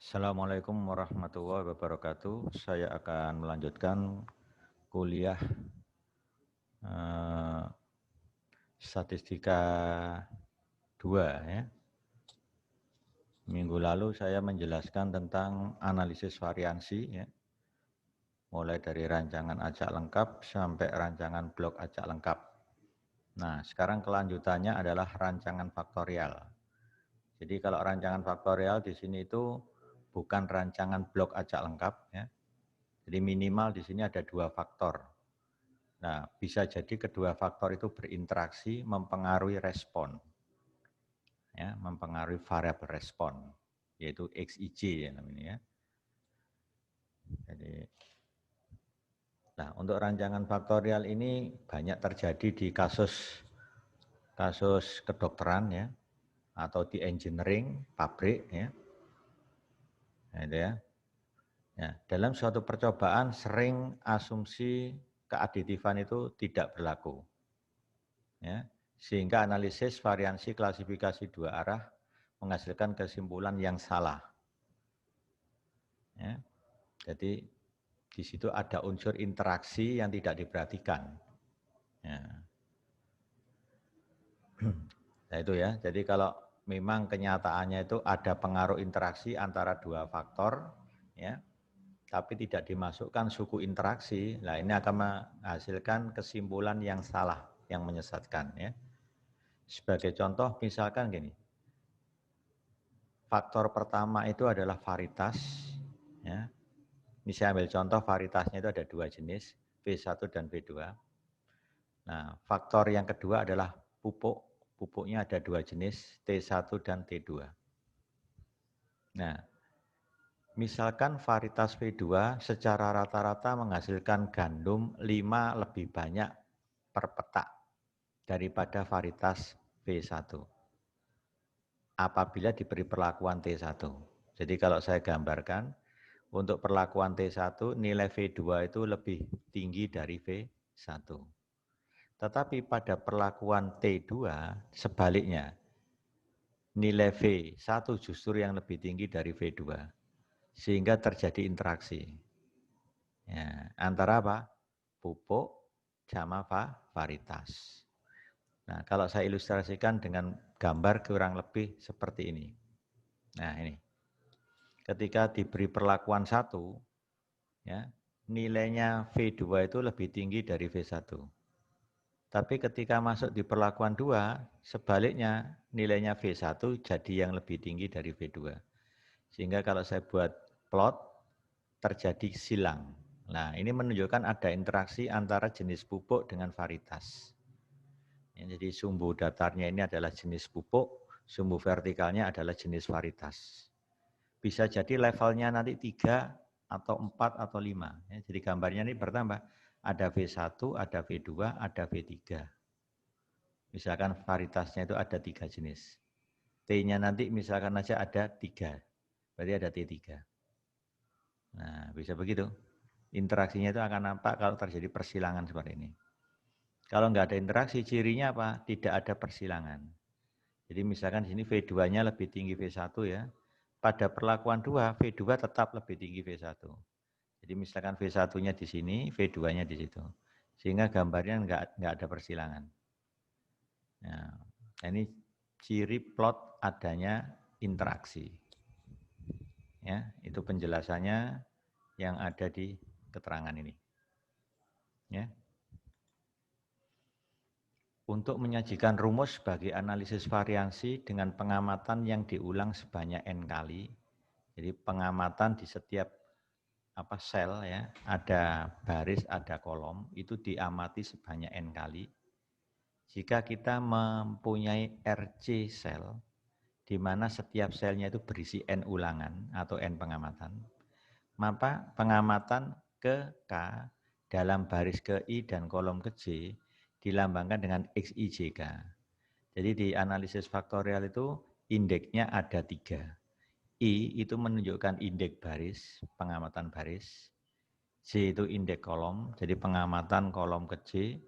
Assalamualaikum warahmatullahi wabarakatuh. Saya akan melanjutkan kuliah eh, statistika 2 ya. Minggu lalu saya menjelaskan tentang analisis variansi ya. Mulai dari rancangan acak lengkap sampai rancangan blok acak lengkap. Nah, sekarang kelanjutannya adalah rancangan faktorial. Jadi kalau rancangan faktorial di sini itu bukan rancangan blok acak lengkap ya. Jadi minimal di sini ada 2 faktor. Nah, bisa jadi kedua faktor itu berinteraksi mempengaruhi respon. Ya, mempengaruhi variabel respon, yaitu XIJ ya namanya ya. Jadi, nah untuk rancangan faktorial ini banyak terjadi di kasus kedokteran ya, atau di engineering, pabrik ya. Nah, itu ya. Ya, dalam suatu percobaan sering asumsi keaditifan itu tidak berlaku. Ya, sehingga analisis variansi klasifikasi dua arah menghasilkan kesimpulan yang salah. Ya, jadi di situ ada unsur interaksi yang tidak diperhatikan. Ya. Nah itu ya, jadi kalau memang kenyataannya itu ada pengaruh interaksi antara dua faktor, ya, tapi tidak dimasukkan suku interaksi, nah ini akan menghasilkan kesimpulan yang salah, yang menyesatkan. Ya. Sebagai contoh, misalkan gini, faktor pertama itu adalah varitas. Ya. Ini saya ambil contoh varitasnya itu ada dua jenis, V1 dan V2. Nah, faktor yang kedua adalah pupuk. Pupuknya ada dua jenis, T1 dan T2. Nah, misalkan varietas V2 secara rata-rata menghasilkan gandum 5 lebih banyak per petak daripada varietas V1. Apabila diberi perlakuan T1. Jadi kalau saya gambarkan, untuk perlakuan T1 nilai V2 itu lebih tinggi dari V1. Tetapi pada perlakuan T2 sebaliknya, nilai V1 justru yang lebih tinggi dari V2. Sehingga terjadi interaksi. Ya, antara apa? Pupuk sama varietas. Nah, kalau saya ilustrasikan dengan gambar kurang lebih seperti ini. Nah, ini. Ketika diberi perlakuan 1, ya, nilainya V2 itu lebih tinggi dari V1. Tapi ketika masuk di perlakuan 2, sebaliknya nilainya V1 jadi yang lebih tinggi dari V2. Sehingga kalau saya buat plot, terjadi silang. Nah, ini menunjukkan ada interaksi antara jenis pupuk dengan varietas. Ya, jadi sumbu datarnya ini adalah jenis pupuk, sumbu vertikalnya adalah jenis varietas. Bisa jadi levelnya nanti 3 atau 4 atau 5. Ya, jadi gambarnya ini bertambah. Ada V1, ada V2, ada V3. Misalkan varietasnya itu ada 3 jenis. T-nya nanti misalkan aja ada 3. Berarti ada T3. Nah, bisa begitu. Interaksinya itu akan nampak kalau terjadi persilangan seperti ini. Kalau nggak ada interaksi, cirinya apa? Tidak ada persilangan. Jadi misalkan di sini V2-nya lebih tinggi V1 ya. Pada perlakuan 2, V2 tetap lebih tinggi V1. Jadi misalkan V1-nya di sini, V2-nya di situ. Sehingga gambarnya nggak ada persilangan. Nah, ini ciri plot adanya interaksi. Ya, itu penjelasannya yang ada di keterangan ini. Ya. Untuk menyajikan rumus bagi analisis variansi dengan pengamatan yang diulang sebanyak n kali. Jadi pengamatan di setiap sel ya, ada baris, ada kolom, itu diamati sebanyak n kali. Jika kita mempunyai RC sel, di mana setiap selnya itu berisi n ulangan atau n pengamatan, maka pengamatan ke K dalam baris ke I dan kolom ke J dilambangkan dengan XIJK. Jadi di analisis faktorial itu indeksnya ada 3. I itu menunjukkan indeks baris, pengamatan baris. J itu indeks kolom, jadi pengamatan kolom ke J.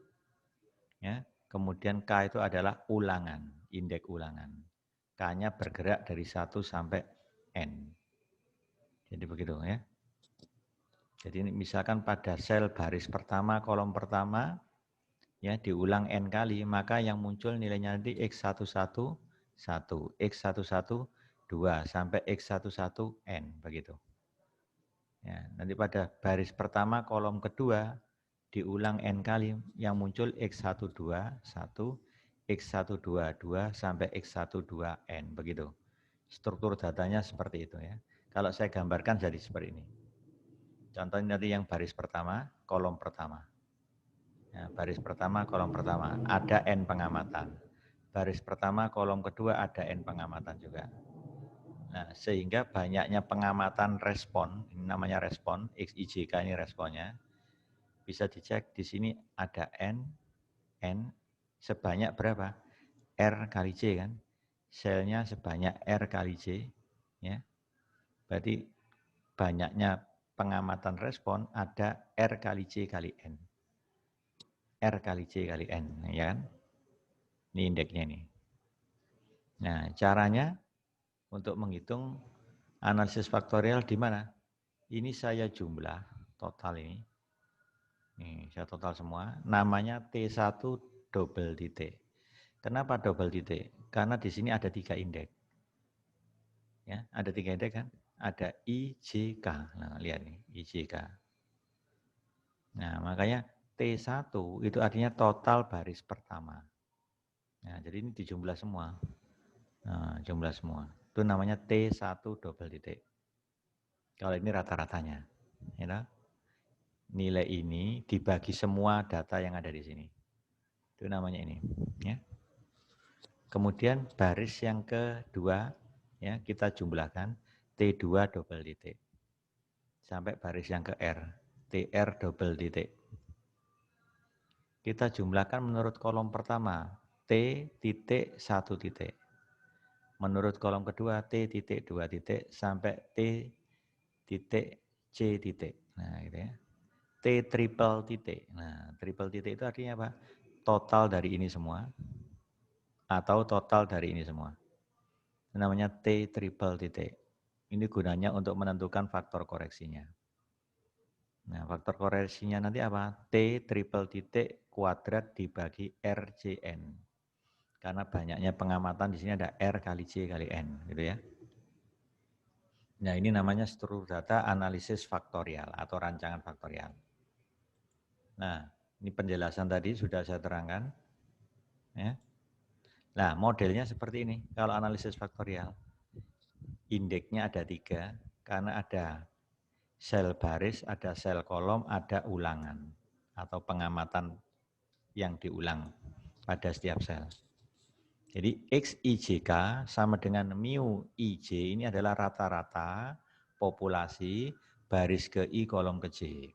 Ya. Kemudian K itu adalah ulangan, indeks ulangan. K-nya bergerak dari 1 sampai N. Jadi begitu ya. Jadi misalkan pada sel baris pertama, kolom pertama, ya diulang n kali, maka yang muncul nilainya nanti x11 1, x11 2 sampai x11 n begitu. Ya, nanti pada baris pertama kolom kedua diulang n kali, yang muncul x12 1, x122 sampai x12n begitu. Struktur datanya seperti itu ya. Kalau saya gambarkan jadi seperti ini. Contohnya nanti yang baris pertama, kolom pertama. Ya, baris pertama, kolom pertama, ada N pengamatan. Baris pertama, kolom kedua ada N pengamatan juga. Nah, sehingga banyaknya pengamatan respon, ini namanya respon, XIJK ini responnya, bisa dicek di sini ada N sebanyak berapa? R kali J kan? Selnya sebanyak R kali J, ya. Berarti banyaknya pengamatan respon ada R kali J kali N. R kali J kali N, ya kan? Ini indeksnya ini. Nah, caranya untuk menghitung analisis faktorial di mana? Ini saya jumlah total ini. Nih, saya total semua. Namanya T1 double titik. Kenapa double titik? Karena di sini ada 3 indeks. Ya, ada 3 indeks kan? Ada IJK. Nah, lihat nih, IJK. Nah, makanya T1 itu artinya total baris pertama. Nah, jadi ini dijumlah semua. Nah, jumlah semua. Itu namanya T1 double titik. Kalau ini rata-ratanya. Ya, nilai ini dibagi semua data yang ada di sini. Itu namanya ini. Ya. Kemudian baris yang kedua, ya, kita jumlahkan T2 double titik. Sampai baris yang ke R. TR double titik. Kita jumlahkan menurut kolom pertama. T titik 1 titik. Menurut kolom kedua T titik 2 titik sampai T titik C titik. Nah, gitu ya. T triple titik. Nah, triple titik itu artinya apa? Total dari ini semua atau total dari ini semua. Itu namanya T triple titik. Ini gunanya untuk menentukan faktor koreksinya. Nah, faktor koreksinya nanti apa? T triple titik kuadrat dibagi RJN. Karena banyaknya pengamatan di sini ada R kali J kali N, gitu ya. Nah, ini namanya struktur data analisis faktorial atau rancangan faktorial. Nah, ini penjelasan tadi sudah saya terangkan. Ya. Nah, modelnya seperti ini. Kalau analisis faktorial, indeksnya ada 3, karena ada sel baris, ada sel kolom, ada ulangan atau pengamatan yang diulang pada setiap sel. Jadi XIJK sama dengan mu IJ ini adalah rata-rata populasi baris ke I kolom ke J.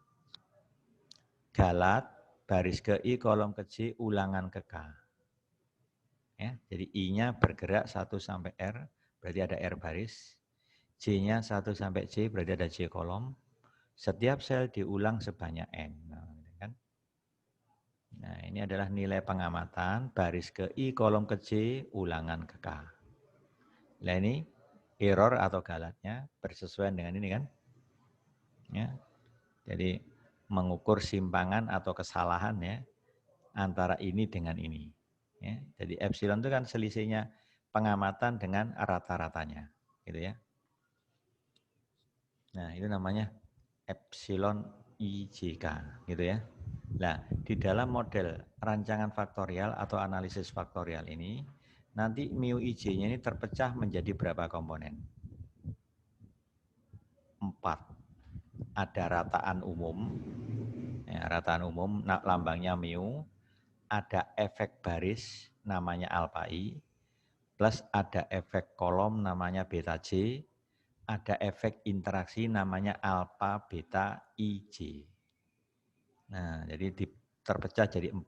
Galat baris ke I kolom ke J ulangan ke K. Ya, jadi I-nya bergerak 1 sampai R, berarti ada R baris. J-nya 1 sampai J, berarti ada J kolom. Setiap sel diulang sebanyak N. Nah, ini adalah nilai pengamatan baris ke I kolom ke J ulangan ke K. Nah, ini error atau galatnya bersesuaian dengan ini kan. Ya. Jadi mengukur simpangan atau kesalahan ya antara ini dengan ini. Ya. Jadi epsilon itu kan selisihnya pengamatan dengan rata-ratanya, gitu ya. Nah, itu namanya epsilon IJK, gitu ya. Nah, di dalam model rancangan faktorial atau analisis faktorial ini, nanti mu IJ-nya ini terpecah menjadi berapa komponen? 4. Ada rataan umum, ya, rataan umum lambangnya mu, ada efek baris namanya alpha I, plus ada efek kolom namanya beta J, ada efek interaksi namanya alpha beta IJ. Nah, jadi terpecah jadi 4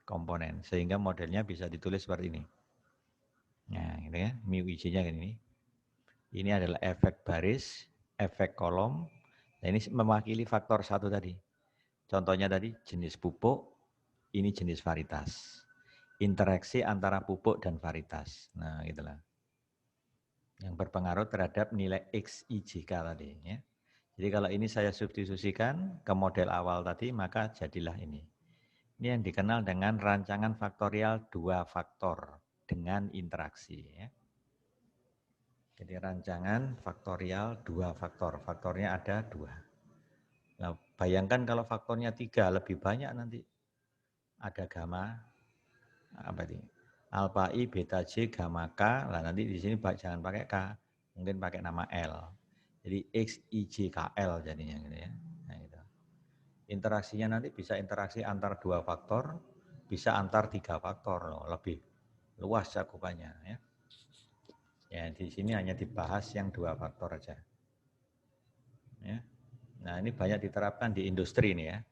komponen, sehingga modelnya bisa ditulis seperti ini. Nah, gitu ya, mu IJ-nya kan ini. Ini adalah efek baris, efek kolom. Nah, ini mewakili faktor 1 tadi. Contohnya tadi jenis pupuk, ini jenis varietas. Interaksi antara pupuk dan varietas. Nah, gitulah. Yang berpengaruh terhadap nilai XIJK tadi. Ya. Jadi kalau ini saya substitusikan ke model awal tadi, maka jadilah ini. Ini yang dikenal dengan rancangan faktorial 2 faktor dengan interaksi. Ya. Jadi rancangan faktorial 2 faktor. Faktornya ada 2. Nah, bayangkan kalau faktornya 3 lebih banyak nanti. Ada gamma, apa ini? Alpha I, beta J, gamma K. Nah, nanti di sini jangan pakai K, mungkin pakai nama L. Jadi X, I, J, K, L jadinya gitu ya. Nah, gitu. Interaksinya nanti bisa interaksi antar 2 faktor, bisa antar 3 faktor loh, lebih luas cakupannya ya. Ya, di sini hanya dibahas yang 2 faktor aja. Ya. Nah, ini banyak diterapkan di industri ini ya.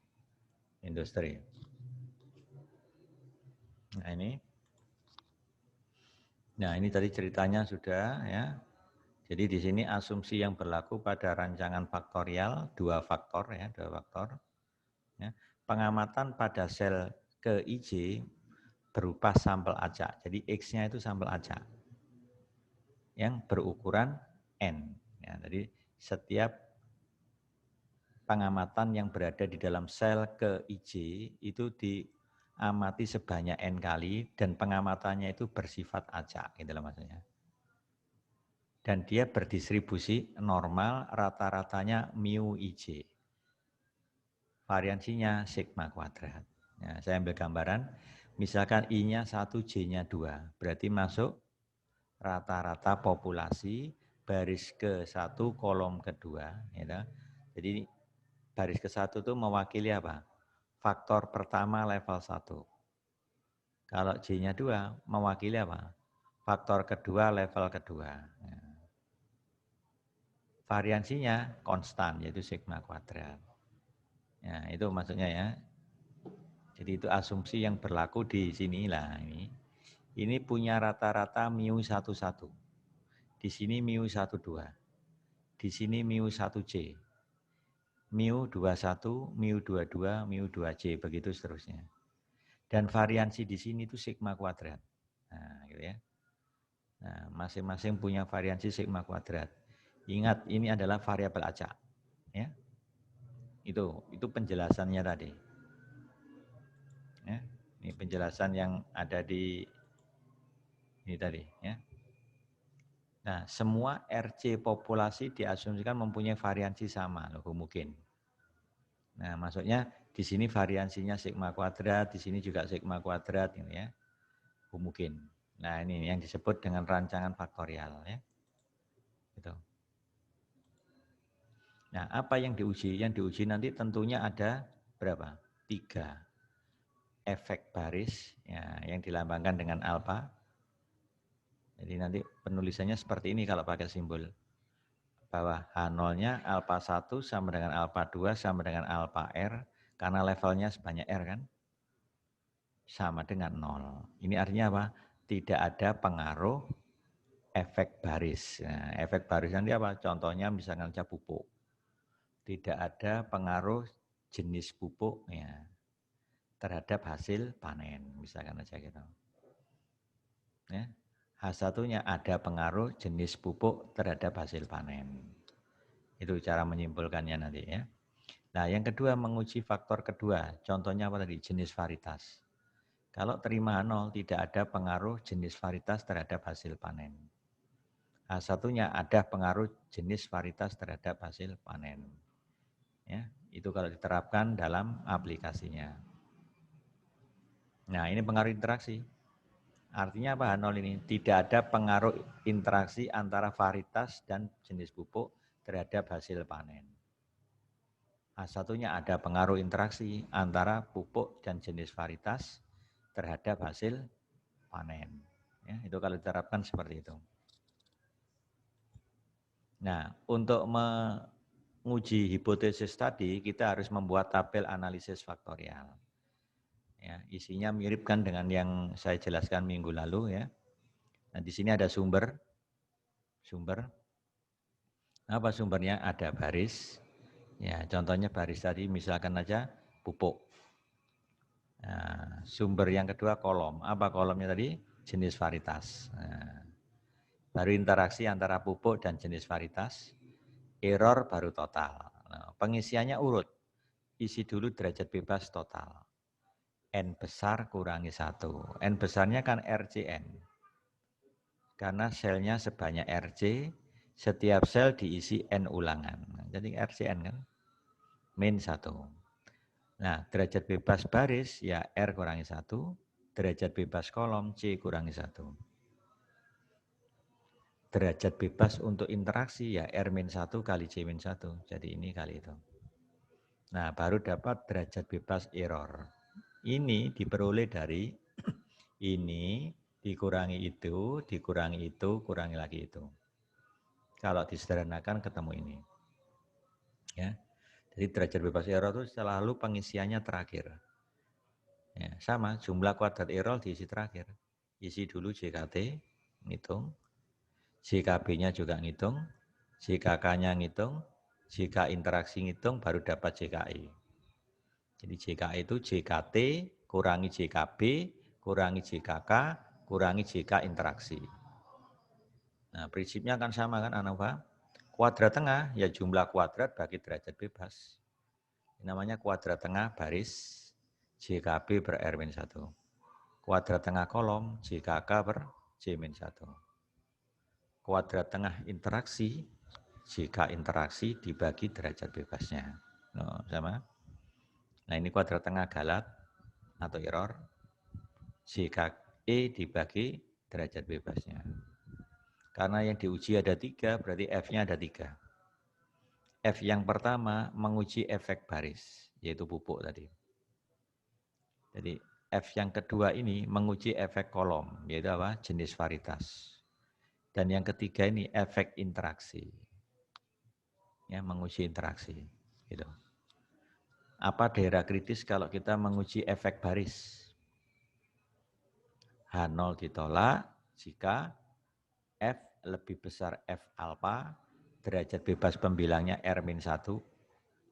Industri. Nah, ini. Nah, ini tadi ceritanya sudah ya. Jadi di sini asumsi yang berlaku pada rancangan faktorial 2 faktor ya, 2 faktor. Ya. Pengamatan pada sel ke IJ berupa sampel acak. Jadi X-nya itu sampel acak yang berukuran N. Ya, jadi setiap pengamatan yang berada di dalam sel ke IJ itu diamati sebanyak N kali dan pengamatannya itu bersifat acak, gitu loh maksudnya. Dan dia berdistribusi normal rata-ratanya mu IJ. Variansinya sigma kuadrat. Ya, saya ambil gambaran, misalkan I-nya 1, J-nya 2, berarti masuk rata-rata populasi baris ke-1 kolom kedua. Ya. Jadi baris ke-1 itu mewakili apa? Faktor pertama level 1. Kalau J-nya 2 mewakili apa? Faktor kedua level kedua. Ya. Variansinya konstan, yaitu sigma kuadrat. Ya, itu maksudnya ya. Jadi itu asumsi yang berlaku di sini lah ini. Ini punya rata-rata mu 11. Di sini mu 12. Di sini mu 1J. Mu 21, mu 22, mu 2J, begitu seterusnya. Dan variansi di sini itu sigma kuadrat. Nah, gitu ya. Nah, masing-masing punya variansi sigma kuadrat. Ingat, ini adalah variabel acak. Ya. Itu penjelasannya tadi. Ya. Ini penjelasan yang ada di ini tadi. Ya. Nah, semua RC populasi diasumsikan mempunyai variansi sama, loh, mungkin. Nah, maksudnya di sini variansinya sigma kuadrat, di sini juga sigma kuadrat, ini ya, mungkin. Nah, ini yang disebut dengan rancangan faktorial, ya. Gitu. Nah, apa yang diuji? Yang diuji nanti tentunya ada berapa? 3 efek baris ya, yang dilambangkan dengan alfa. Jadi nanti penulisannya seperti ini kalau pakai simbol. Bahwa H0-nya alfa 1 sama dengan alfa 2 sama dengan alfa R, karena levelnya sebanyak R kan, sama dengan 0. Ini artinya apa? Tidak ada pengaruh efek baris. Nah, efek baris nanti apa? Contohnya misalkan saja pupuk. Tidak ada pengaruh jenis pupuk ya, terhadap hasil panen, misalkan aja gitu. Ya. H1-nya ada pengaruh jenis pupuk terhadap hasil panen. Itu cara menyimpulkannya nanti ya. Nah, yang kedua menguji faktor kedua. Contohnya apa tadi? Jenis varietas. Kalau terima 0 tidak ada pengaruh jenis varietas terhadap hasil panen. H1-nya ada pengaruh jenis varietas terhadap hasil panen. Ya, itu kalau diterapkan dalam aplikasinya. Nah, ini pengaruh interaksi. Artinya apa H0 ini? Tidak ada pengaruh interaksi antara varietas dan jenis pupuk terhadap hasil panen. H1-nya ada pengaruh interaksi antara pupuk dan jenis varietas terhadap hasil panen. Ya, itu kalau diterapkan seperti itu. Nah, untuk menguji hipotesis tadi, kita harus membuat tabel analisis faktorial. Ya, isinya mirip kan dengan yang saya jelaskan minggu lalu ya. Nah, di sini ada sumber. Apa sumbernya? Ada baris. Ya, contohnya baris tadi misalkan aja pupuk. Nah, sumber yang kedua kolom. Apa kolomnya tadi? Jenis varietas. Nah, baru interaksi antara pupuk dan jenis varietas. Error baru total. pengisiannya urut. Isi dulu derajat bebas total. N besar kurangi 1. N besarnya kan RCN. Karena selnya sebanyak RC, setiap sel diisi N ulangan. Jadi RCN kan, min 1. Nah, derajat bebas baris ya R kurangi 1, derajat bebas kolom C kurangi 1. Derajat bebas untuk interaksi ya R-1 kali C-1, jadi ini kali itu. Nah, baru dapat derajat bebas error. Ini diperoleh dari ini dikurangi itu, kurangi lagi itu. Kalau disederhanakan ketemu ini. Ya. Jadi derajat bebas error itu selalu pengisiannya terakhir. Ya, sama, jumlah kuadrat error diisi terakhir. Isi dulu JKT, ngitung. JKB-nya juga ngitung. JKK-nya ngitung. JK interaksi ngitung, baru dapat JKI. Jadi JKI itu JKT kurangi JKB, kurangi JKK, kurangi JK interaksi. Nah, prinsipnya kan sama kan, Anova? Kuadrat tengah, ya jumlah kuadrat bagi derajat bebas. Ini namanya kuadrat tengah baris JKB per R-1. Kuadrat tengah kolom JKK per J-1. Kuadrat tengah interaksi, JK interaksi dibagi derajat bebasnya. No, sama? Nah, ini kuadrat tengah galat atau error. JKE dibagi derajat bebasnya. Karena yang diuji ada 3, berarti F-nya ada 3. F yang pertama menguji efek baris, yaitu pupuk tadi. Jadi F yang kedua ini menguji efek kolom, yaitu apa? Jenis varietas. Dan yang ketiga ini efek interaksi. Ya, menguji interaksi. Gitu. Apa daerah kritis kalau kita menguji efek baris? H0 ditolak jika F lebih besar F alpha, derajat bebas pembilangnya R-1,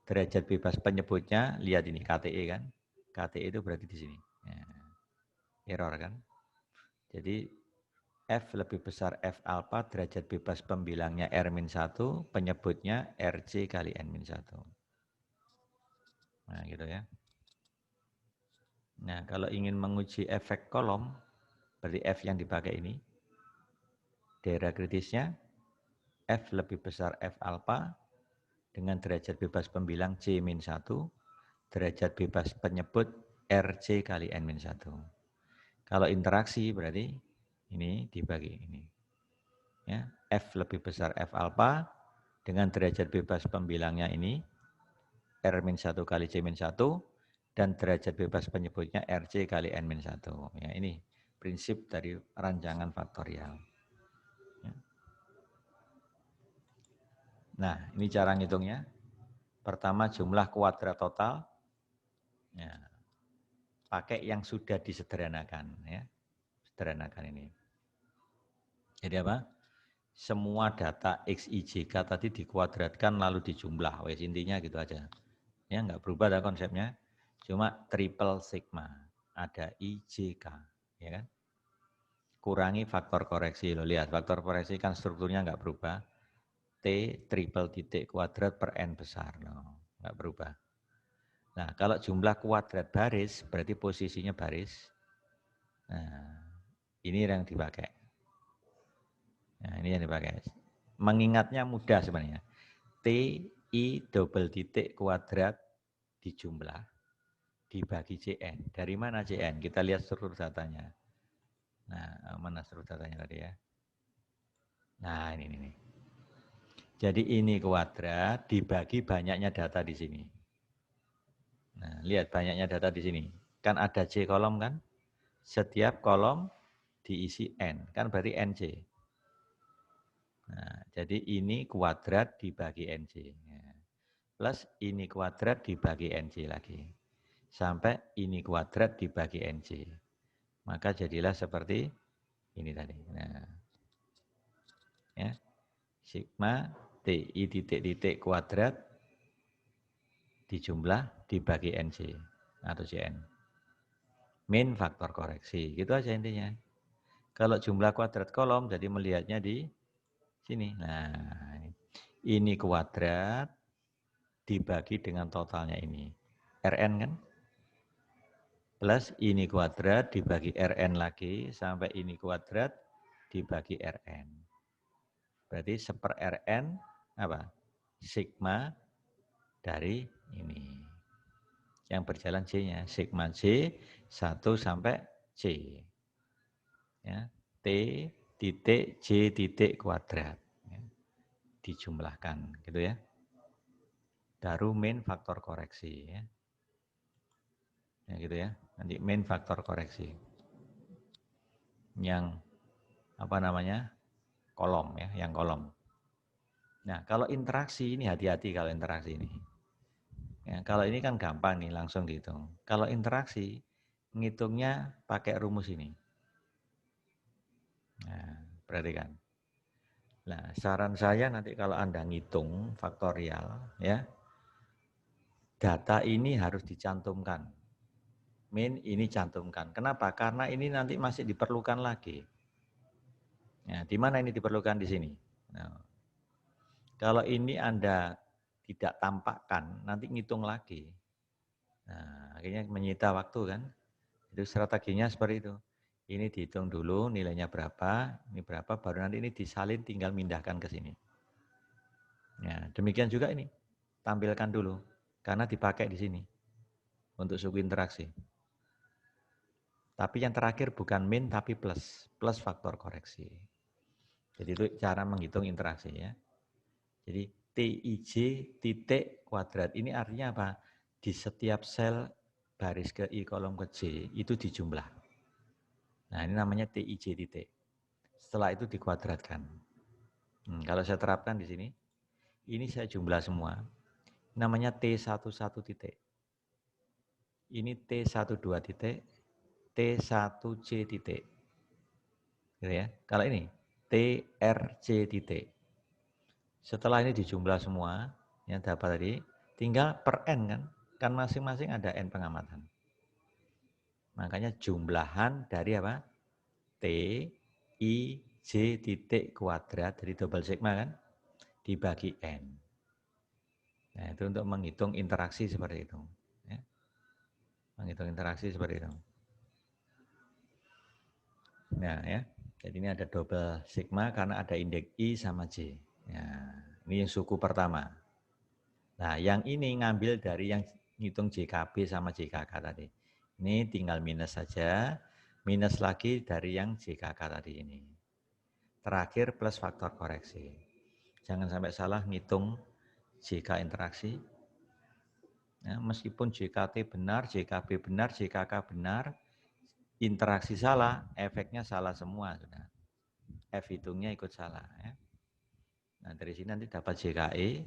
derajat bebas penyebutnya, lihat ini KTE kan, KTE itu berarti di sini. Ya. Error kan. Jadi F lebih besar F alpha, derajat bebas pembilangnya R-1, penyebutnya RC kali N-1. Nah gitu ya. Nah kalau ingin menguji efek kolom, berarti F yang dipakai ini, daerah kritisnya F lebih besar F alpha dengan derajat bebas pembilang C-1, derajat bebas penyebut RC kali N-1. Kalau interaksi berarti ini dibagi ini. Ya, F lebih besar F alpha dengan derajat bebas pembilangnya ini R-1 kali C-1 dan derajat bebas penyebutnya RC kali N-1. Ya, ini prinsip dari ranjangan faktorial. Ya. Nah, ini cara ngitungnya. Pertama jumlah kuadrat total. Ya. Pakai yang sudah disederhanakan. Ya. Sederhanakan ini. Jadi apa? Semua data X, Y, J, K tadi dikuadratkan lalu dijumlah. Wes intinya gitu aja. Ya, enggak berubah dah konsepnya. Cuma triple sigma. Ada I, J, K. Ya kan? Kurangi faktor koreksi. Lo lihat, faktor koreksi kan strukturnya enggak berubah. T triple titik kuadrat per N besar. No, enggak berubah. Nah, kalau jumlah kuadrat baris, berarti posisinya baris. Nah, ini yang dipakai. Nah, ini yang dipakai. Mengingatnya mudah sebenarnya. T, I, double titik kuadrat dijumlah, dibagi CN. Dari mana CN? Kita lihat struktur datanya. Nah, mana struktur datanya tadi ya? Nah, ini. Jadi ini kuadrat dibagi banyaknya data di sini. Nah, lihat banyaknya data di sini. Kan ada C kolom kan? Setiap kolom diisi N. Kan berarti NC. Nah, jadi ini kuadrat dibagi NC. Plus ini kuadrat dibagi NC lagi. Sampai ini kuadrat dibagi NC. Maka jadilah seperti ini tadi. Nah, ya. Sigma TI titik-titik kuadrat dijumlah dibagi NC atau CN. Min faktor koreksi. Gitu aja intinya. Kalau jumlah kuadrat kolom, jadi melihatnya di sini. Nah, ini kuadrat dibagi dengan totalnya ini. Rn kan? Plus ini kuadrat dibagi Rn lagi, sampai ini kuadrat dibagi Rn. Berarti 1/Rn apa? Sigma dari ini. Yang berjalan J-nya. Sigma J 1 sampai C. Ya. T titik J titik kuadrat. Ya. Dijumlahkan. Gitu ya. Baru min faktor koreksi. Ya. Ya gitu ya. Nanti min faktor koreksi. Yang apa namanya? Kolom ya. Yang kolom. Nah kalau interaksi ini hati-hati kalau interaksi ini. Ya, kalau ini kan gampang nih langsung dihitung. Kalau interaksi ngitungnya pakai rumus ini. Nah, perhatikan. Nah, saran saya nanti kalau Anda ngitung faktorial ya, data ini harus dicantumkan. Min ini cantumkan. Kenapa? Karena ini nanti masih diperlukan lagi. Ya, di mana ini diperlukan di sini? Nah, kalau ini Anda tidak tampakkan, nanti ngitung lagi. Nah, akhirnya menyita waktu kan. Itu strateginya seperti itu. Ini dihitung dulu nilainya berapa, ini berapa, baru nanti ini disalin tinggal mindahkan ke sini. Ya, demikian juga ini. Tampilkan dulu, karena dipakai di sini untuk suku interaksi. Tapi yang terakhir bukan min tapi plus, plus faktor koreksi. Jadi itu cara menghitung interaksi ya. Jadi TIJ titik kuadrat ini artinya apa? Di setiap sel baris ke I kolom ke J itu dijumlah. Nah ini namanya TIJ titik. Setelah itu dikuadratkan. Kalau saya terapkan di sini, ini saya jumlah semua. Namanya T11 titik. Ini T12 titik, T1C titik. Gitu ya. Kalau ini TRC titik. Setelah ini dijumlah semua yang dapat tadi, tinggal per N kan. Kan masing-masing ada N pengamatan. Makanya jumlahan dari apa? T, I, J titik kuadrat dari double sigma kan, dibagi N. Nah itu untuk menghitung interaksi seperti itu. Ya. Menghitung interaksi seperti itu. Nah ya, jadi ini ada double sigma karena ada indeks I sama J. Ya, ini yang suku pertama. Nah yang ini ngambil dari yang ngitung JKB sama JKK tadi. Ini tinggal minus saja, minus lagi dari yang JKK tadi ini. Terakhir plus faktor koreksi. Jangan sampai salah ngitung JK interaksi. Ya, meskipun JKT benar, JKB benar, JKK benar, interaksi salah, efeknya salah semua sudah. F hitungnya ikut salah. Ya. Nah dari sini nanti dapat JKE,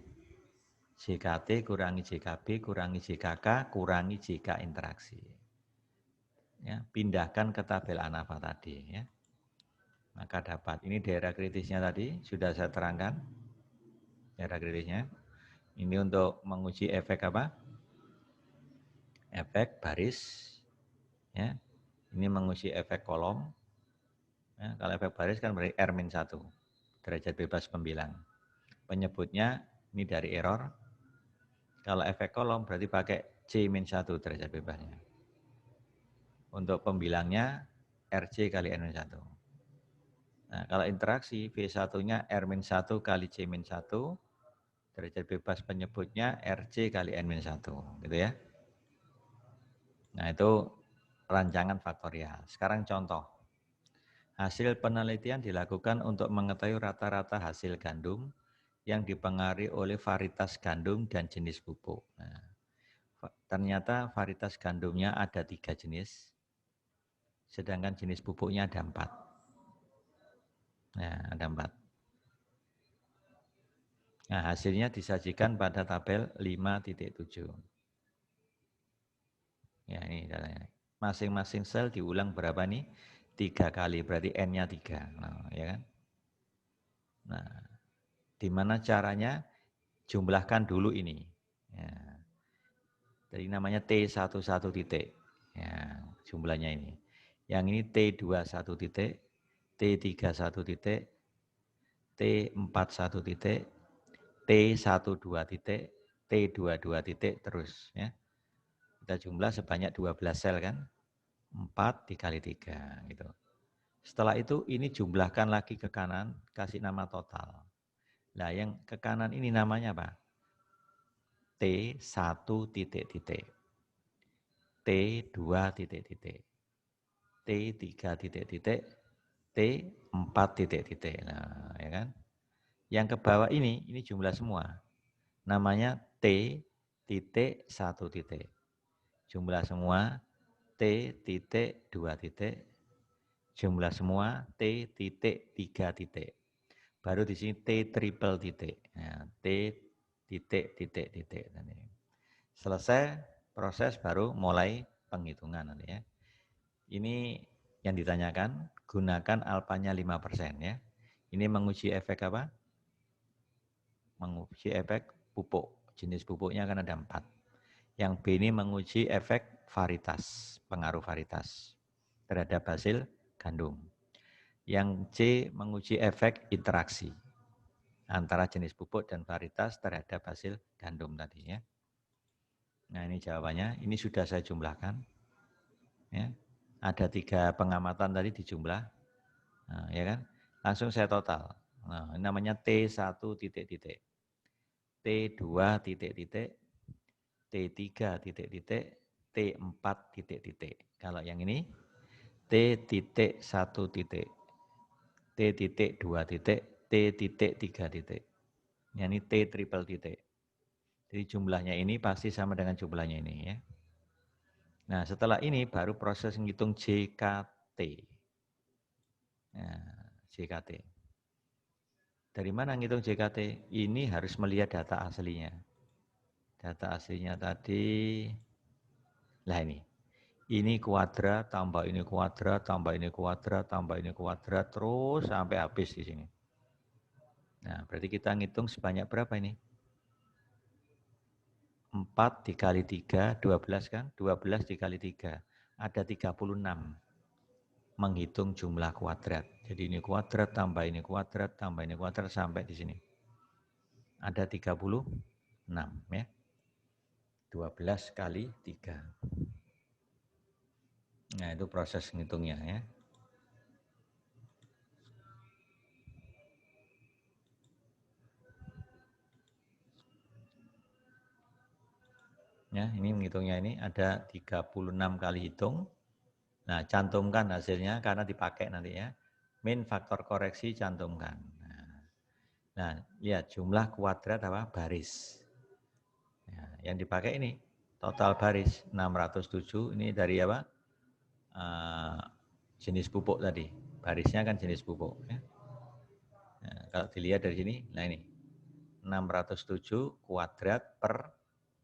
JKT kurangi JKB, kurangi JKK, kurangi JK interaksi. Ya, pindahkan ke tabel ANAFA tadi. Ya. Maka dapat, ini daerah kritisnya tadi, sudah saya terangkan. Daerah kritisnya. Ini untuk menguji efek apa? Efek baris. Ya. Ini menguji efek kolom. Ya, kalau efek baris kan berarti R-1, derajat bebas pembilang. Penyebutnya ini dari error. Kalau efek kolom berarti pakai C-1 derajat bebasnya. Untuk pembilangnya RC kali N-1. Nah, kalau interaksi V1-nya R-1 kali C-1, derajat bebas penyebutnya RC kali N-1, gitu ya. Nah, itu rancangan faktorial. Sekarang contoh. Hasil penelitian dilakukan untuk mengetahui rata-rata hasil gandum yang dipengaruhi oleh varietas gandum dan jenis pupuk. Nah, ternyata varietas gandumnya ada 3 jenis, sedangkan jenis pupuknya ada 4. Nah, ada 4. Nah, hasilnya disajikan pada tabel 5.7. Ya, ini datanya. Masing-masing sel diulang berapa nih? 3 kali, berarti N-nya 3. Nah, ya kan? Nah, di mana caranya? Jumlahkan dulu ini. Ya. Jadi namanya T11 titik. Ya, jumlahnya ini. Yang ini T21 titik, T31 titik, T41 titik, T12 titik, T22 titik terus ya. Kita jumlah sebanyak 12 sel kan. 4 dikali 3 gitu. Setelah itu ini jumlahkan lagi ke kanan, kasih nama total. Nah, yang ke kanan ini namanya apa? T1 titik-titik. T2 titik-titik. T3 titik-titik. T4 titik-titik. Nah, ya kan? Yang ke bawah ini jumlah semua. Namanya T titik 1 titik. Jumlah semua T titik 2 titik. Jumlah semua T titik 3 titik. Baru di sini T triple titik. Nah, T titik titik titik. Selesai proses baru mulai penghitungan nanti ya. Ini yang ditanyakan, gunakan alfanya 5% ya. Ini menguji efek apa? Menguji efek pupuk. Jenis pupuknya kan ada 4. Yang B ini menguji efek varietas, pengaruh varietas terhadap hasil gandum. Yang C menguji efek interaksi antara jenis pupuk dan varietas terhadap hasil gandum tadi ya. Nah ini jawabannya, ini sudah saya jumlahkan. Ya. Ada 3 pengamatan tadi dijumlah, nah, ya kan? Langsung saya total. Nah, ini namanya T1 titik-titik, T2 titik-titik, T3 titik-titik, T4 titik-titik. Kalau yang ini T titik 1 titik, T titik 2 titik, T titik 3 titik. Ini T triple titik. Jadi jumlahnya ini pasti sama dengan jumlahnya ini ya. Nah setelah ini baru proses menghitung JKT. Nah, JKT. Dari mana ngitung JKT? Ini harus melihat data aslinya. Data aslinya tadi, lah ini. Ini kuadrat, tambah ini kuadrat, tambah ini kuadrat, tambah ini kuadrat, terus sampai habis di sini. Nah, berarti kita ngitung sebanyak berapa ini? 4 dikali 3, 12 kan? 12 dikali 3, ada 36. Menghitung jumlah kuadrat. Jadi ini kuadrat, tambah ini kuadrat, tambah ini kuadrat, sampai di sini. Ada 36 ya. 12 kali 3. Nah itu proses ngitungnya ya. Ya, ini menghitungnya ini ada 36 kali hitung. Nah, cantumkan hasilnya karena dipakai nanti ya. Min faktor koreksi cantumkan. Nah, lihat jumlah kuadrat apa? Baris. Ya, yang dipakai ini total baris 607. Ini dari apa? Jenis pupuk tadi. Barisnya kan jenis pupuk. Ya. Nah, kalau dilihat dari sini, nah ini 607 kuadrat per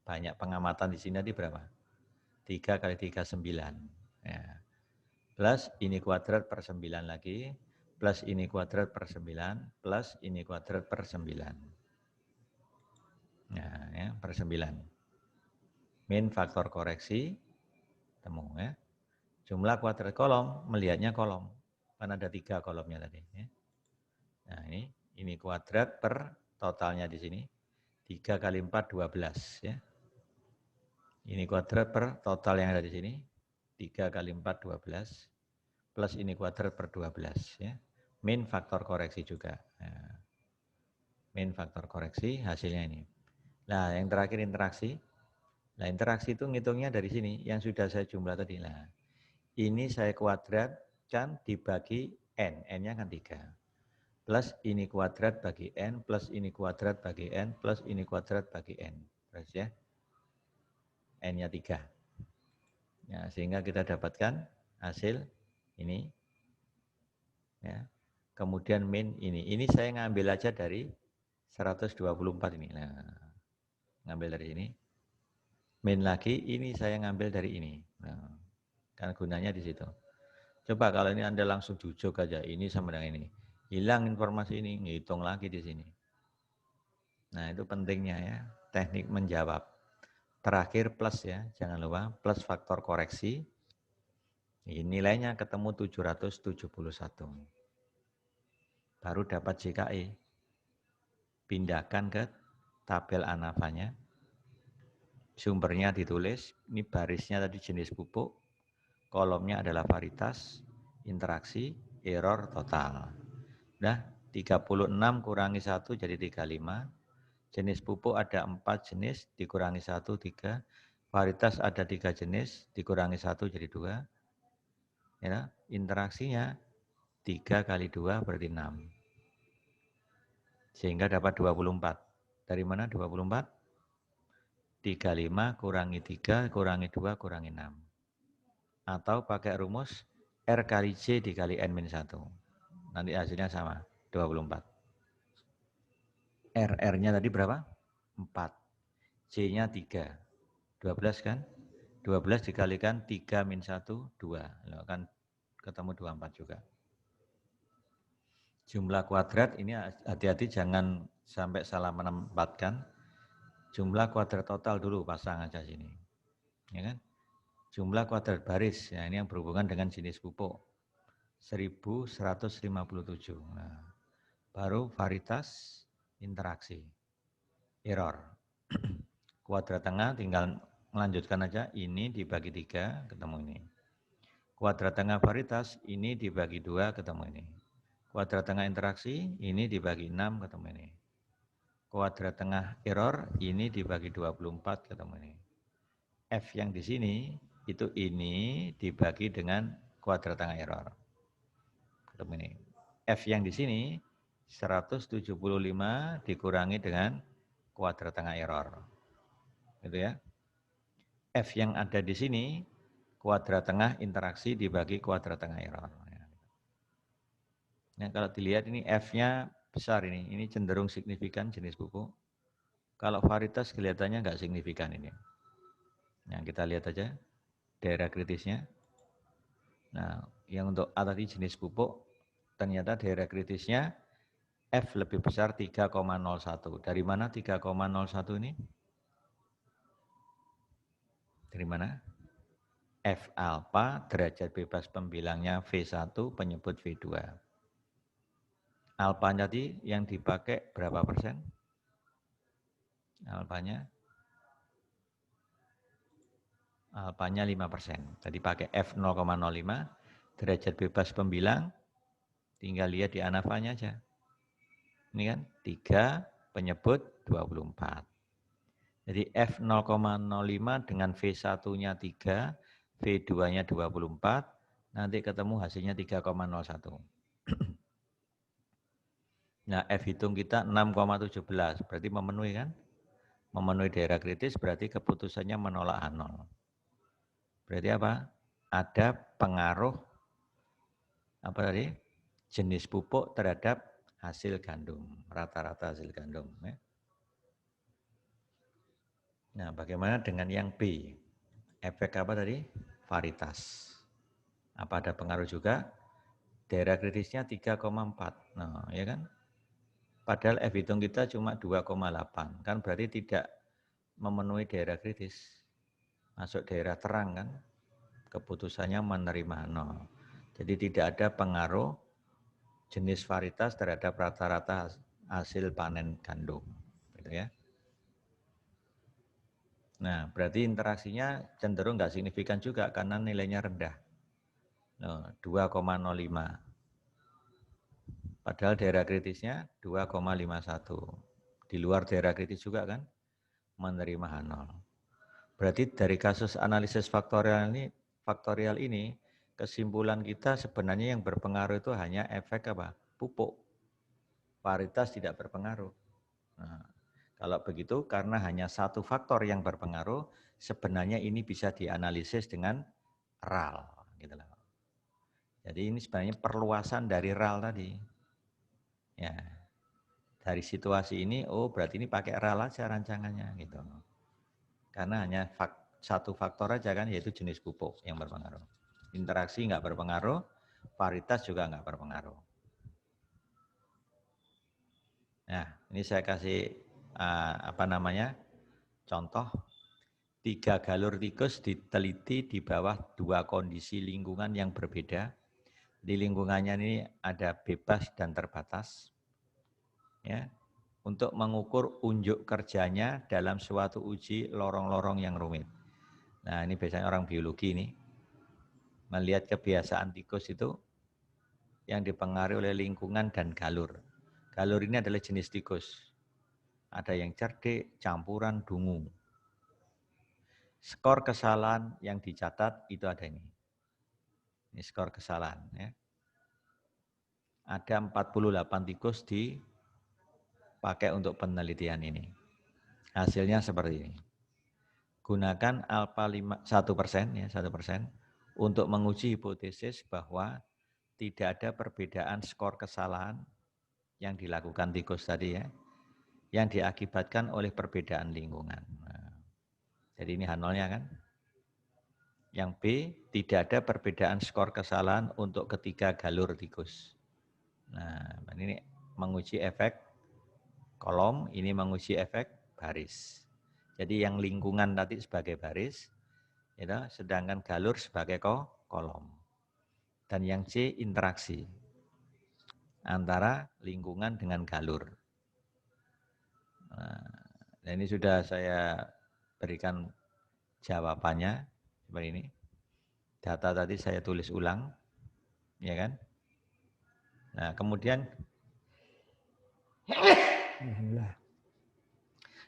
banyak pengamatan di sini tadi berapa? 3 kali 3, 9. Ya. Plus ini kuadrat per 9 lagi, plus ini kuadrat per 9, plus ini kuadrat per 9. Nah, ya, per 9. Min faktor koreksi, temu ya. Jumlah kuadrat kolom, melihatnya kolom. Kan ada 3 kolomnya tadi. Ya. Nah ini kuadrat per totalnya di sini. 3 kali 4, 12 ya. Ini kuadrat per total yang ada di sini. 3 kali 4, 12. Plus ini kuadrat per 12 ya. Min faktor koreksi juga. Nah, min faktor koreksi hasilnya ini. Nah yang terakhir interaksi. Nah interaksi itu ngitungnya dari sini. Yang sudah saya jumlah tadi. Nah ini saya kuadratkan dibagi N. N-nya kan 3. Plus ini kuadrat bagi N. Plus ini kuadrat bagi N. Plus ini kuadrat bagi N. Terus ya. N-nya 3. Ya, sehingga kita dapatkan hasil ini. Ya. Kemudian min ini. Ini saya ngambil aja dari 124 ini. Nah, ngambil dari ini. Min lagi, ini saya ngambil dari ini. Nah, kan gunanya di situ. Coba kalau ini Anda langsung jujuk aja, ini sama dengan ini. Hilang informasi ini, ngitung lagi di sini. Nah, itu pentingnya ya, teknik menjawab. Terakhir plus ya, jangan lupa plus faktor koreksi. Nilainya ketemu 771. Baru dapat JKE. Pindahkan ke tabel ANAVA-nya. sumbernya ditulis, ini barisnya tadi jenis pupuk, kolomnya adalah varietas, interaksi, error, total. Nah, 36 kurangi 1 jadi 35. Jenis pupuk ada 4 jenis, dikurangi 1, 3. Varietas ada 3 jenis, dikurangi 1 jadi 2. Ya, interaksinya 3 kali 2 berarti 6. Sehingga dapat 24. Dari mana 24? 35 kurangi 3 kurangi 2 kurangi 6. Atau pakai rumus R kali C dikali N-1. Nanti hasilnya sama, 24. RR-nya tadi berapa? 4. C-nya 3. 12 kan? 12 dikalikan 3 min 1, 2. Lalu kan ketemu 24 juga. Jumlah kuadrat ini hati-hati jangan sampai salah menempatkan. Jumlah kuadrat total dulu pasang aja sini. Ya kan? Jumlah kuadrat baris, ya ini yang berhubungan dengan jenis pupuk. 1157. Nah, baru varietas, interaksi, error. Kuadrat tengah tinggal melanjutkan aja, ini dibagi 3, ketemu ini. Kuadrat tengah varietas, ini dibagi 2, ketemu ini. Kuadrat tengah interaksi, ini dibagi 6, ketemu ini. Kuadrat tengah error, ini dibagi 24, ketemu ini. F yang di sini, itu ini dibagi dengan kuadrat tengah error. Ketemu ini. F yang di sini, 175 dikurangi dengan kuadrat tengah error. Gitu ya. F yang ada di sini, kuadrat tengah interaksi dibagi kuadrat tengah error. Nah, kalau dilihat ini F-nya besar ini cenderung signifikan jenis pupuk. Kalau varietas kelihatannya nggak signifikan ini. Nah, kita lihat aja daerah kritisnya. Nah, yang untuk A tadi jenis pupuk, ternyata daerah kritisnya F lebih besar 3,01. Dari mana 3,01 ini? Dari mana? F alpha derajat bebas pembilangnya V1, penyebut V2. Alpha tadi yang dipakai berapa persen? Alpanya 5%. Tadi pakai F 0,05, derajat bebas pembilang, tinggal lihat di ANAVA-nya aja. Ini kan 3, penyebut 24. Jadi F 0,05 dengan V1-nya 3, V2-nya 24, nanti ketemu hasilnya 3,01. Nah, F hitung kita 6,17, berarti memenuhi kan? Memenuhi daerah kritis berarti keputusannya menolak H0. Berarti apa? Ada pengaruh apa tadi? Jenis pupuk terhadap hasil gandum, rata-rata hasil gandum. Ya. Nah, bagaimana dengan yang B? Efek apa tadi? Varietas. Apa ada pengaruh juga? Daerah kritisnya 3,4. Nah, ya kan? Padahal F hitung kita cuma 2,8. Kan berarti tidak memenuhi daerah kritis. Masuk daerah terang kan? Keputusannya menerima 0. Jadi tidak ada pengaruh jenis varietas terhadap rata-rata hasil panen gandum. Gitu ya. Nah, berarti interaksinya cenderung nggak signifikan juga karena nilainya rendah. 2,05. Padahal daerah kritisnya 2,51. Di luar daerah kritis juga kan menerima H0. Berarti dari kasus analisis faktorial ini kesimpulan kita sebenarnya yang berpengaruh itu hanya efek apa? Pupuk. Varietas tidak berpengaruh. Nah, kalau begitu karena hanya satu faktor yang berpengaruh, sebenarnya ini bisa dianalisis dengan RAL. Gitu loh. Jadi ini sebenarnya perluasan dari RAL tadi. Ya, dari situasi ini, oh berarti ini pakai RAL aja rancangannya gitu. Karena hanya satu faktor aja kan, yaitu jenis pupuk yang berpengaruh. Interaksi nggak berpengaruh, varietas juga nggak berpengaruh. Nah, ini saya kasih contoh. 3 galur tikus diteliti di bawah 2 kondisi lingkungan yang berbeda. Di lingkungannya ini ada bebas dan terbatas. Ya. untuk mengukur unjuk kerjanya dalam suatu uji lorong-lorong yang rumit. Nah, ini biasanya orang biologi ini melihat kebiasaan tikus itu yang dipengaruhi oleh lingkungan dan galur. Galur ini adalah jenis tikus. Ada yang cerdik, campuran, dungu. Skor kesalahan yang dicatat itu ada ini. Ini skor kesalahan. Ya. Ada 48 tikus dipakai untuk penelitian ini. Hasilnya seperti ini. Gunakan alfa 1% ya, 1% untuk menguji hipotesis bahwa tidak ada perbedaan skor kesalahan yang dilakukan tikus tadi ya, yang diakibatkan oleh perbedaan lingkungan. Nah, jadi ini H0-nya kan. Yang B, tidak ada perbedaan skor kesalahan untuk ketiga galur tikus. Nah, ini menguji efek kolom, ini menguji efek baris. Jadi yang lingkungan tadi sebagai baris, ya, sedangkan galur sebagai kolom. Dan yang C, interaksi antara lingkungan dengan galur. Nah, ini sudah saya berikan jawabannya seperti ini. Data tadi saya tulis ulang, ya kan? Nah, kemudian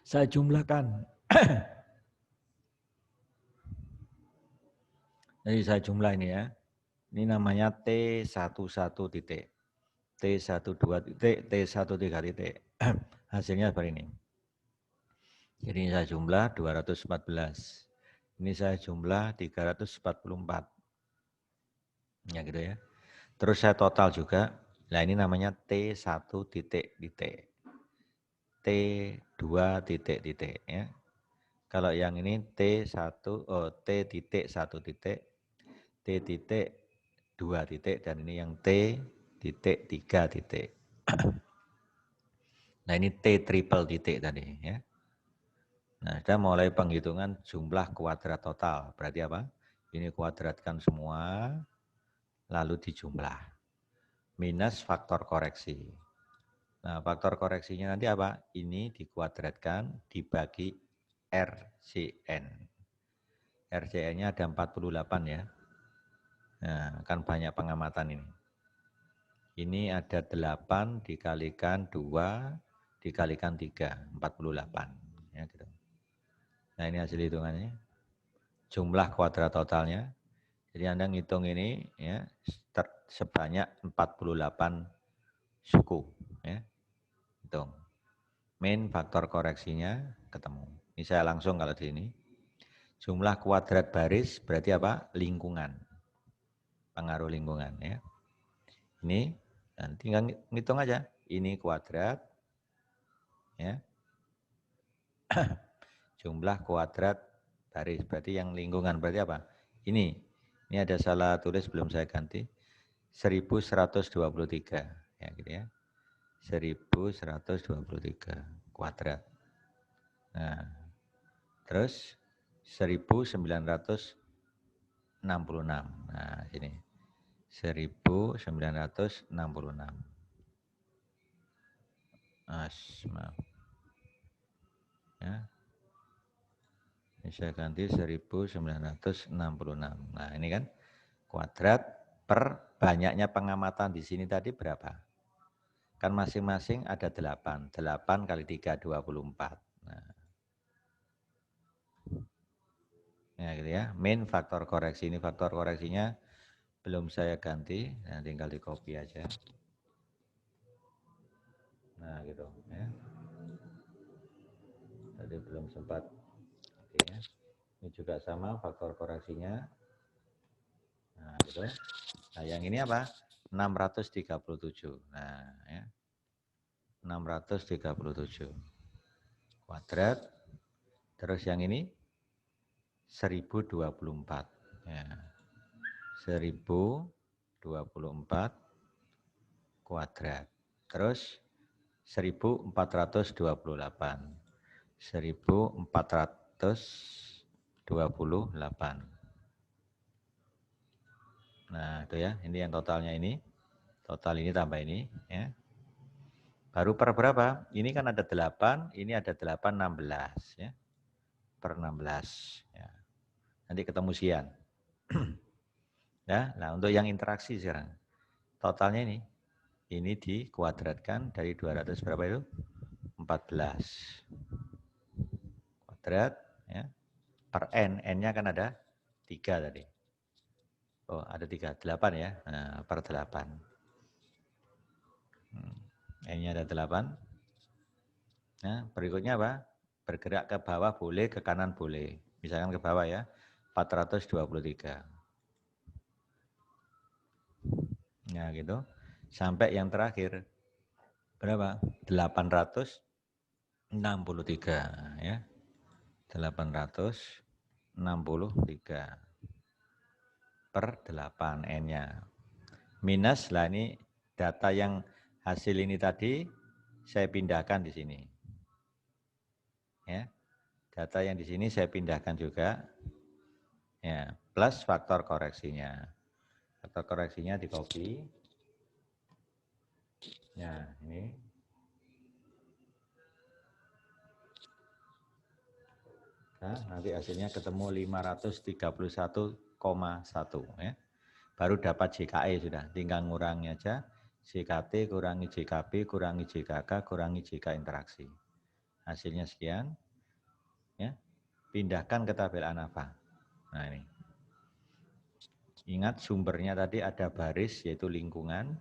saya jumlahkan. Jadi saya jumlah ini ya. Ini namanya T11 titik, T12 titik, T13 titik. Hasilnya seperti ini. Jadi ini saya jumlah 214. Ini saya jumlah 344. Ya gitu ya. Terus saya total juga. Nah ini namanya T1 titik titik. T2 titik titik ya. Kalau yang ini T1 T titik 1 titik, T titik 2 titik dan ini yang T titik 3 titik. Nah ini T triple titik tadi ya. Nah, kita mulai penghitungan jumlah kuadrat total. Berarti apa? Ini kuadratkan semua, lalu dijumlah. Minus faktor koreksi. Nah, faktor koreksinya nanti apa? Ini dikuadratkan dibagi RCN. RCN-nya ada 48 ya. Nah, kan banyak pengamatan ini. Ini ada 8 dikalikan 2 dikalikan 3, 48. Ya, gitu. Nah, ini hasil hitungannya. Jumlah kuadrat totalnya. Jadi Anda ngitung ini ya sebanyak 48 suku ya. Hitung. Min faktor koreksinya ketemu. Ini saya langsung kalau di sini. Jumlah kuadrat baris berarti apa? Lingkungan. Pengaruh lingkungan ya. Ini dan tinggal ngitung aja. Ini kuadrat ya. Jumlah kuadrat baris berarti yang lingkungan berarti apa? Ini ada salah tulis belum saya ganti. 1123 ya gitu ya. 1123 kuadrat. Nah, terus 1966. Nah, sini. 1966. Maaf. Ya. Ini saya ganti 1966. Nah, ini kan kuadrat per banyaknya pengamatan di sini tadi berapa? Kan masing-masing ada 8. 8 kali 3, 24. Nah. Ya gitu ya. Min faktor koreksi ini faktor koreksinya belum saya ganti. Nah, tinggal di copy aja. Nah gitu ya. Tadi belum sempat. Oke ya. Ini juga sama faktor koreksinya. Nah gitu. Nah yang ini apa? 637. Nah ya. 637 kuadrat. Terus yang ini 1024. Ya. 1024 kuadrat. Terus 1428. 1428. Nah, itu ya. Ini yang totalnya ini. Total ini tambah ini ya. Baru per berapa? Ini kan ada 8, ini ada 8, 16. Ya. Per 16. Ya. Nanti ketemu sian. Ya, nah untuk yang interaksi sekarang. Totalnya ini dikuadratkan dari 200 berapa itu? 14. Kuadrat, ya. Per n, n-nya kan ada 3 tadi. Oh, ada 3, 8 ya. Nah, per 8. N-nya ada 8. Nah, berikutnya apa? Bergerak ke bawah boleh, ke kanan boleh. Misalkan ke bawah ya, 423. Nah, gitu. Sampai yang terakhir, berapa? 863 ya. 863 per 8 N-nya. Minus, lah ini data yang hasil ini tadi saya pindahkan di sini. Ya. Data yang di sini saya pindahkan juga. Ya, plus faktor koreksinya. Faktor koreksinya di copy. Ya, ini. Nah, nanti hasilnya ketemu 531,1 ya. Baru dapat JKE sudah, tinggal ngurangi aja. JKT kurangi JKB, kurangi JKK, kurangi JK interaksi. Hasilnya sekian. Ya. Pindahkan ke tabel ANAVA. Nah ini. Ingat sumbernya tadi ada baris yaitu lingkungan.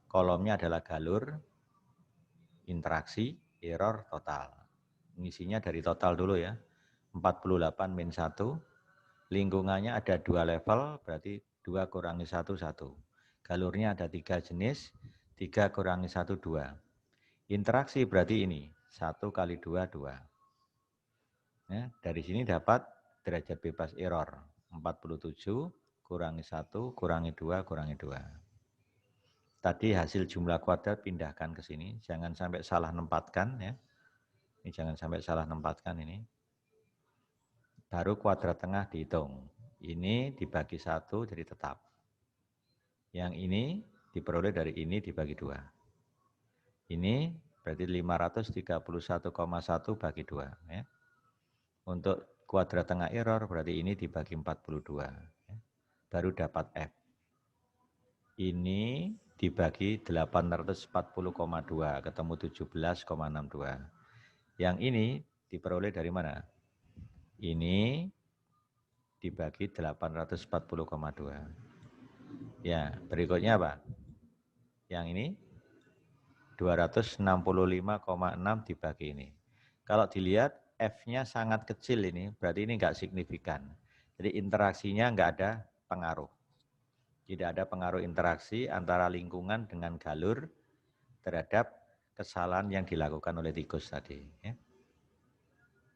Kolomnya adalah galur, interaksi, error, total. Ngisinya dari total dulu ya. 48 min 1. Lingkungannya ada 2 level, berarti 2 kurangi 1, 1. Galurnya ada 3 jenis, 3 kurangi 1, 2. Interaksi berarti ini, 1 kali 2, 2. Ya, dari sini dapat derajat bebas error, 47 kurangi 1, kurangi 2, kurangi 2. Tadi hasil jumlah kuadrat pindahkan ke sini, jangan sampai salah nempatkan ya. Ini jangan sampai salah nempatkan ini. Baru kuadrat tengah dihitung. Ini dibagi 1 jadi tetap. Yang ini diperoleh dari ini dibagi 2. Ini berarti 531,1 bagi 2. Ya. Untuk kuadrat tengah error berarti ini dibagi 42. Ya. Baru dapat F. Ini dibagi 840,2 ketemu 17,62. Yang ini diperoleh dari mana? Ini dibagi 840,2. Ya, berikutnya apa? Yang ini 265,6 dibagi ini. Kalau dilihat F-nya sangat kecil ini, berarti ini enggak signifikan. Jadi interaksinya enggak ada pengaruh. Tidak ada pengaruh interaksi antara lingkungan dengan galur terhadap kesalahan yang dilakukan oleh tikus tadi. Ya.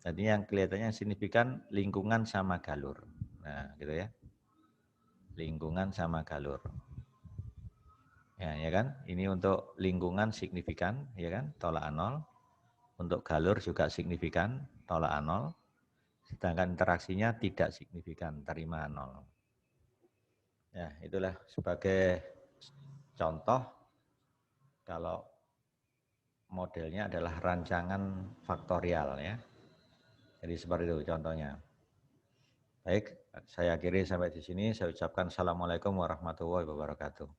Jadi yang kelihatannya signifikan lingkungan sama galur. Nah, gitu ya. Lingkungan sama galur. Ya kan? Ini untuk lingkungan signifikan, ya kan? Tolak 0. Untuk galur juga signifikan, tolak 0. Sedangkan interaksinya tidak signifikan, terima 0. Ya, itulah sebagai contoh kalau modelnya adalah rancangan faktorial ya. Jadi seperti itu contohnya. Baik, saya akhiri sampai di sini. Saya ucapkan assalamualaikum warahmatullahi wabarakatuh.